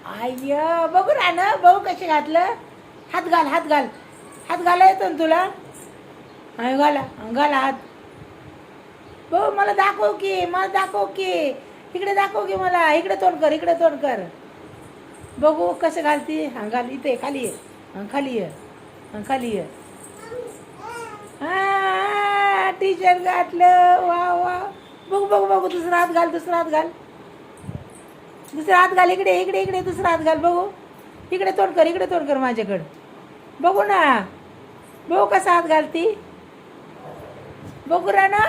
I बघू ना भाऊ कसे घातलं. हात घाल हात घाल हात घाला येतो ना तुला. घाला घाला हात. भाऊ मला दाखव की मला दाखव की इकडे दाखव की मला. इकडे तोंड कर इकडे तोंड कर. बघू कसं घालती. हा घाल इथे खाली ये खाली ये खाली ये. हा टी शर्ट घातलं. वा वा. बघू बघू बघू दुसरा हात घाल दुसरा हात घाल दुसरा हात घाल. इकडे इकडे इकडे दुसरा हात घाल. बघू इकडे तोंड कर माझ्याकडं. बघू ना बघू कसा हात घालती. बघू ना.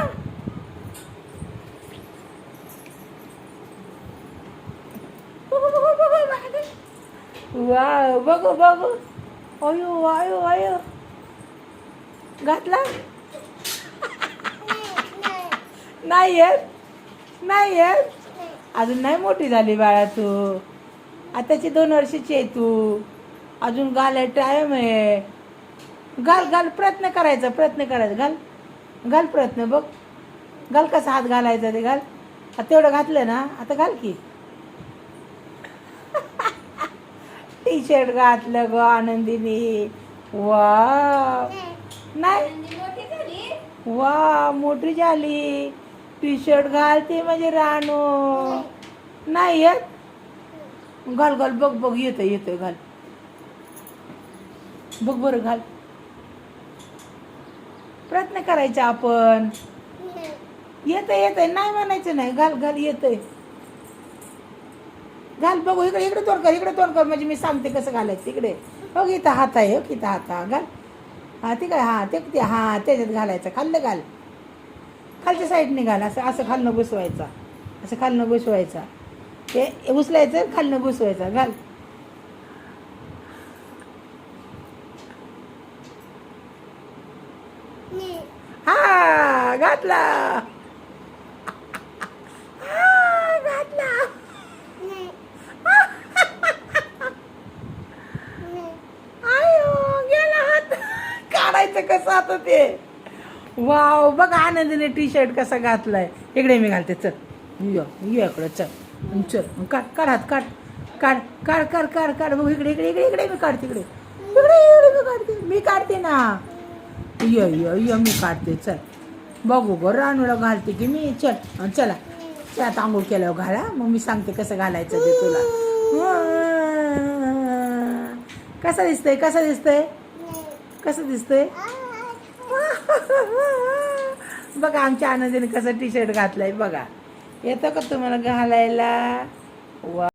बघू बघू बघू वाव बघू बघू. अयो अयो अयो घातला. नाही येत नाही येत. अजून नाही मोठी झाली बाळा तू. आताची 2 वर्षाची आहे तू. अजून घाल टाइम आहे. घाल घाल प्रयत्न करायचा घाल घाल प्रयत्न बघ. घाल कसा हात घालायचा ते घाल. आता तेवढं घातलं ना आता घाल की. टी शर्ट घातलं ग आनंदीने. वा नाही वा मोठी झाली. टी शर्ट घालते म्हणजे राणू. नाही येत. घाल घाल बघ बघ येतोय घाल. बघ बरं घाल. प्रयत्न करायचा आपण. येतंय नाही म्हणायचं नाही. घाल घाल येतंय. घाल बघू इकडे इकडे तोंड कर म्हणजे मी सांगते कसं घालायचं. इकडे हो इथं हात आहे हो इथं हात. हा घाल. हा ते काय हा ते हा त्याच्यात घालायचं. खाल्लं घाल. खालच्या साईडने घाल. असं खालनं घुसवायचा. असं खालनं घुसवायचा. ते उचलायचं खालनं घुसवायचा. घाल. हा घातला. घातला. आयो गेला हात. काढायचं कसं आता ते. वाव बघ आनंदीने टी शर्ट कसा घातलाय. इकडे मी घालते चल. ये इकडे चल चल काढ काढ हात काढ काढ काढ काढ काढ काढ. बघ इकडे इकडे इकडे इकडे मी काढते. इकडे इकडे मी काढते ना. ये मी काढते चल. बघू ग रानूला घालते की मी. चल चला चला तांबूळ केल्यावर घाला. मग मी सांगते कसं घालायचं ते तुला. कसं दिसतंय कसं दिसतंय कसं दिसतंय. बघा आमच्या आनंदीने कसं टी शर्ट घातलंय बघा. येतं का तुम्हाला घालायला. वा